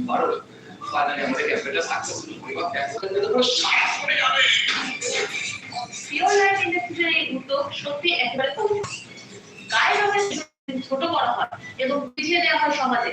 Bharat finally আমাদের ক্যাম্পেইনটা successful পরিবার ক্যাম্পেইনটা পুরো সারা করে যাবে। পিওর লাইফ ইন্ডাস্ট্রির এই উদ্যোগ সত্যি একেবারে গায়ে ছোট করা হয় এবং পিছিয়ে দেওয়া হয় সমাজে।